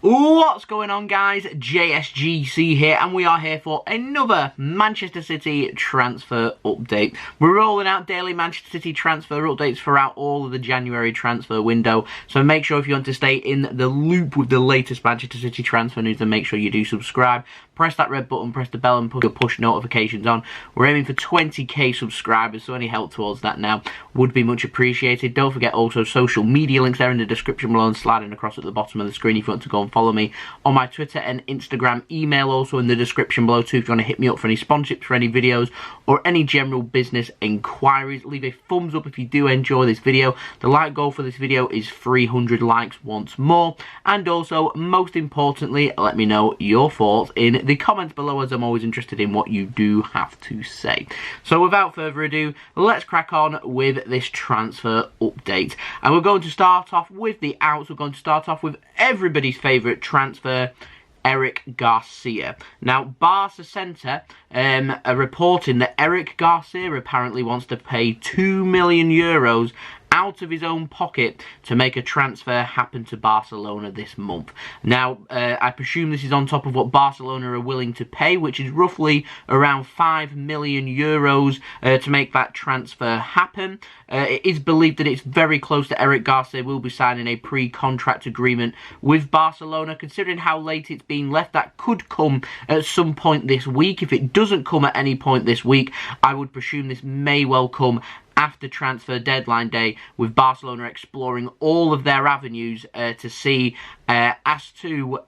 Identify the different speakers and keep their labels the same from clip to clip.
Speaker 1: What's going on, guys? JSGC here, and we are here for another Manchester City transfer update. We're rolling out daily Manchester City transfer updates throughout all of the January transfer window, so make sure if you want to stay in the loop with the latest Manchester City transfer news, then make sure you do subscribe. Press that red button, press the bell, and put your push notifications on. We're aiming for 20k subscribers, so any help towards that now would be much appreciated. Don't forget also social media links there in the description below and sliding across at the bottom of the screen if you want to go and follow me on my Twitter and Instagram. Email also in the description below too if you want to hit me up for any sponsorships for any videos or any general business inquiries. Leave a thumbs up if you do enjoy this video. The like goal for this video is 300 likes once more, and also most importantly, let me know your thoughts in the comments below, as I'm always interested in what you do have to say. So without further ado, let's crack on with this transfer update, and we're going to start off with the outs. We're going to start off with everybody's favourite transfer, Eric Garcia. Now, BarcaCentre are reporting that Eric Garcia apparently wants to pay €2 million out of his own pocket to make a transfer happen to Barcelona this month. Now, I presume this is on top of what Barcelona are willing to pay, which is roughly around €5 million to make that transfer happen. It is believed that it's very close that Eric Garcia will be signing a pre-contract agreement with Barcelona. Considering how late it's been left, that could come at some point this week. If it doesn't come at any point this week, I would presume this may well come after transfer deadline day, with Barcelona exploring all of their avenues to see as to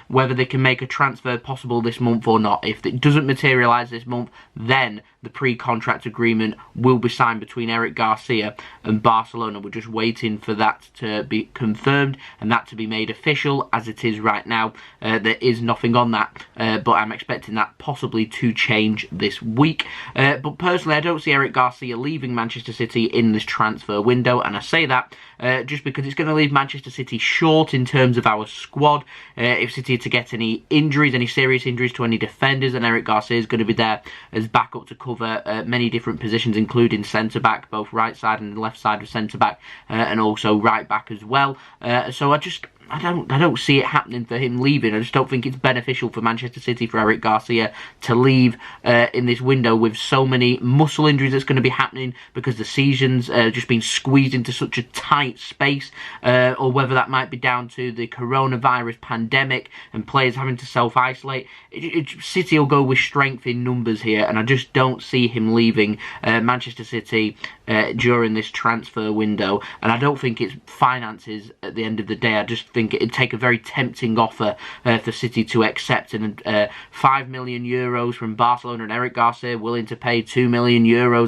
Speaker 1: whether they can make a transfer possible this month or not. If it doesn't materialise this month, then the pre-contract agreement will be signed between Eric Garcia and Barcelona. We're just waiting for that to be confirmed and that to be made official. As it is right now, there is nothing on that, but I'm expecting that possibly to change this week. But personally, I don't see Eric Garcia leaving Manchester City in this transfer window, and I say that just because it's going to leave Manchester City short in terms of our squad. If City are to get any injuries, any serious injuries to any defenders, then Eric Garcia is going to be there as backup to cover many different positions, including centre-back, both right side and left side of centre-back, and also right-back as well. So I don't see it happening for him leaving. I just don't think it's beneficial for Manchester City for Eric Garcia to leave in this window with so many muscle injuries that's going to be happening because the season's just been squeezed into such a tight space, or whether that might be down to the coronavirus pandemic and players having to self-isolate. City will go with strength in numbers here, and I just don't see him leaving Manchester City during this transfer window, and I don't think it's finances at the end of the day. I just think it'd take a very tempting offer for City to accept, and €5 million from Barcelona and Eric Garcia willing to pay €2 million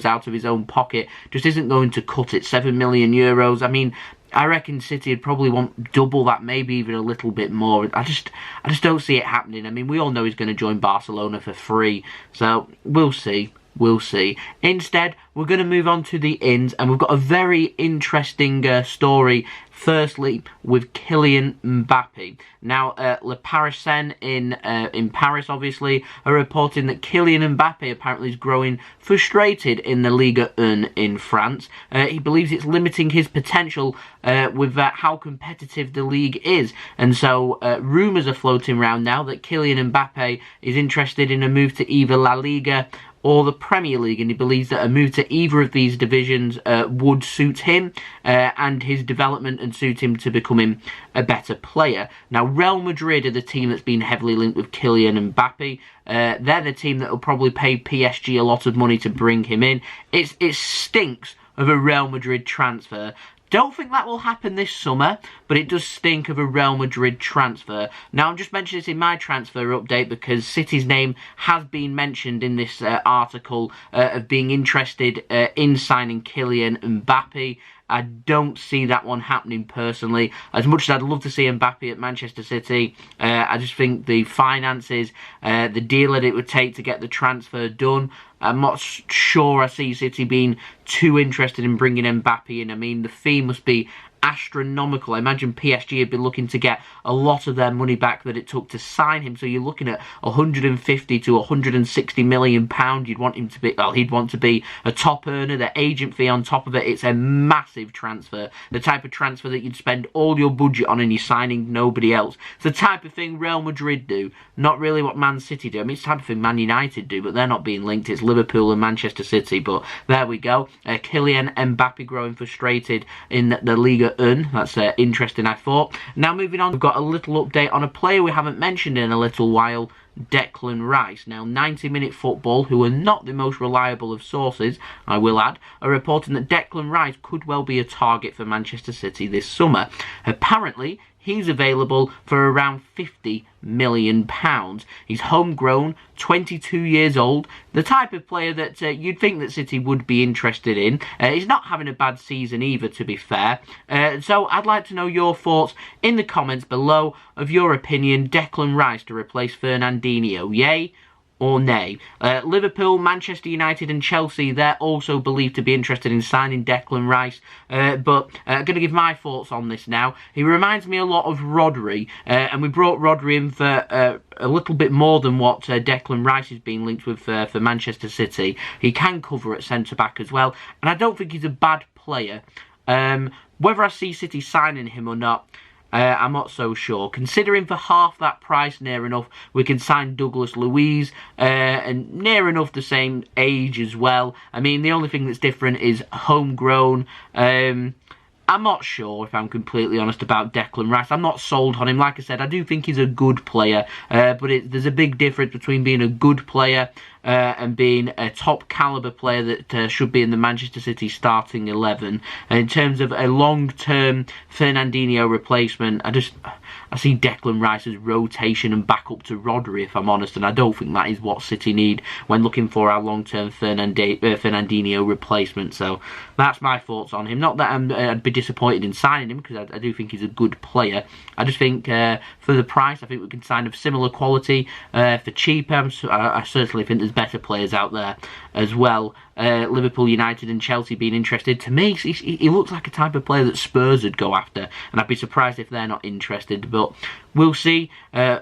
Speaker 1: out of his own pocket just isn't going to cut it. €7 million, I mean, I reckon City would probably want double that, maybe even a little bit more. I just don't see it happening. I mean, we all know he's going to join Barcelona for free, so we'll see. We'll see. Instead, we're going to move on to the ins, and we've got a very interesting story. Firstly, with Kylian Mbappe. Now, Le-Parisien in Paris, obviously, are reporting that Kylian Mbappe apparently is growing frustrated in the Ligue 1 in France. He believes it's limiting his potential with how competitive the league is. And so, rumours are floating around now that Kylian Mbappe is interested in a move to either La Liga or the Premier League, and he believes that a move to either of these divisions would suit him and his development and suit him to becoming a better player. Now, Real Madrid are the team that's been heavily linked with Kylian Mbappe. They're the team that will probably pay PSG a lot of money to bring him in. It stinks of a Real Madrid transfer. Don't think that will happen this summer, but it does stink of a Real Madrid transfer. Now, I'm just mentioning this in my transfer update because City's name has been mentioned in this article of being interested in signing Kylian Mbappe. I don't see that one happening personally. As much as I'd love to see Mbappe at Manchester City, I just think the finances, the deal that it would take to get the transfer done, I'm not sure I see City being too interested in bringing Mbappe in. I mean, the fee must be astronomical. I imagine PSG had been looking to get a lot of their money back that it took to sign him. So you're looking at 150 to 160 million pounds. You'd want him to be, well, he'd want to be a top earner. The agent fee on top of it. It's a massive transfer. The type of transfer that you'd spend all your budget on and you're signing nobody else. It's the type of thing Real Madrid do. Not really what Man City do. I mean, it's the type of thing Man United do, but they're not being linked. It's Liverpool and Manchester City. But there we go. Kylian Mbappe growing frustrated in the Liga 1. That's interesting, I thought. Now moving on, we've got a little update on a player we haven't mentioned in a little while, Declan Rice. Now, 90-Minute Football, who are not the most reliable of sources, I will add, are reporting that Declan Rice could well be a target for Manchester City this summer. Apparently, he's available for around £50 million. He's homegrown, 22 years old, the type of player that you'd think that City would be interested in. He's not having a bad season either, to be fair. So I'd like to know your thoughts in the comments below of your opinion. Declan Rice to replace Fernandinho, yay or nay? Liverpool, Manchester United and Chelsea, they're also believed to be interested in signing Declan Rice, but I'm going to give my thoughts on this now. He reminds me a lot of Rodri, and we brought Rodri in for a little bit more than what Declan Rice is being linked with for Manchester City. He can cover at centre-back as well, and I don't think he's a bad player. Whether I see City signing him or not, I'm not so sure. Considering for half that price, near enough, we can sign Douglas Luiz, and near enough the same age as well. I mean, the only thing that's different is homegrown. I'm not sure, if I'm completely honest, about Declan Rice. I'm not sold on him. Like I said, I do think he's a good player, but there's a big difference between being a good player and being a top caliber player that should be in the Manchester City starting 11. And in terms of a long-term Fernandinho replacement, I see Declan Rice as rotation and back up to Rodri, if I'm honest, and I don't think that is what City need when looking for our long-term Fernandinho replacement. So that's my thoughts on him. Not that I'd be disappointed in signing him, because I do think he's a good player. I just think for the price, I think we can sign of similar quality for cheaper. I certainly think there's better players out there as well. Liverpool, United and Chelsea being interested. To me, he looks like a type of player that Spurs would go after, and I'd be surprised if they're not interested, but we'll see.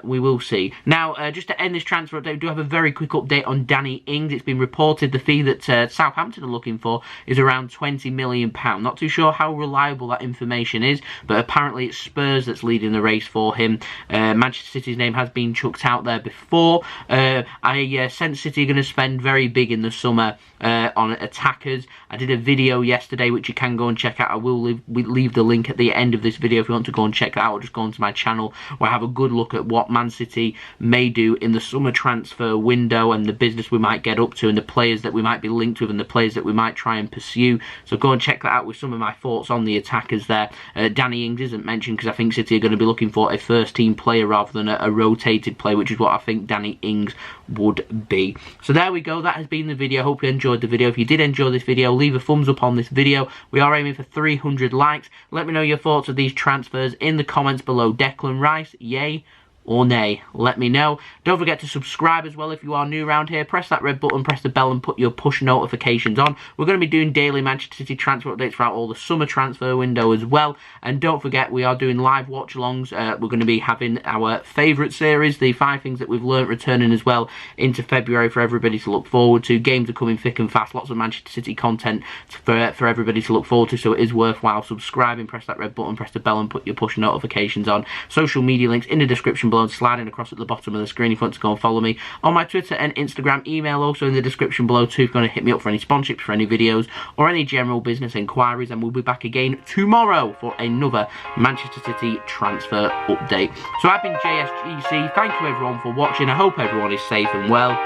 Speaker 1: We will see. Now, just to end this transfer update, we do have a very quick update on Danny Ings. It's been reported the fee that Southampton are looking for is around £20 million. Not too sure how reliable that information is, but apparently it's Spurs that's leading the race for him. Manchester City's name has been chucked out there before. I sense City are going to spend very big in the summer on attackers. I did a video yesterday which you can go and check out. I will leave the link at the end of this video if you want to go and check that out, or just go onto my channel where I have a good look at what Man City may do in the summer transfer window and the business we might get up to and the players that we might be linked with and the players that we might try and pursue. So go and check that out with some of my thoughts on the attackers there. Danny Ings isn't mentioned because I think City are going to be looking for a first team player rather than a rotated player, which is what I think Danny Ings would be. So there we go. That has been the video. Hope you enjoyed the video. If you did enjoy this video, leave a thumbs up on this video. We are aiming for 300 likes. Let me know your thoughts of these transfers in the comments below. Declan Rice, yay or nay? Let me know. Don't forget to subscribe as well if you are new around here. Press that red button, press the bell and put your push notifications on. We're going to be doing daily Manchester City transfer updates throughout all the summer transfer window as well. And don't forget, we are doing live watch alongs. We're going to be having our favourite series, the 5 things that we've learnt, returning as well into February for everybody to look forward to. Games are coming thick and fast. Lots of Manchester City content for everybody to look forward to, so it is worthwhile subscribing. Press that red button, press the bell and put your push notifications on. Social media links in the description below and sliding across at the bottom of the screen if you want to go and follow me on my Twitter and Instagram. Email also in the description below too if you want to hit me up for any sponsorships, for any videos or any general business inquiries, and we'll be back again tomorrow for another Manchester City transfer update. So I've been JSGC. Thank you everyone for watching. I hope everyone is safe and well.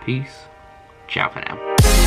Speaker 1: Peace. Ciao for now.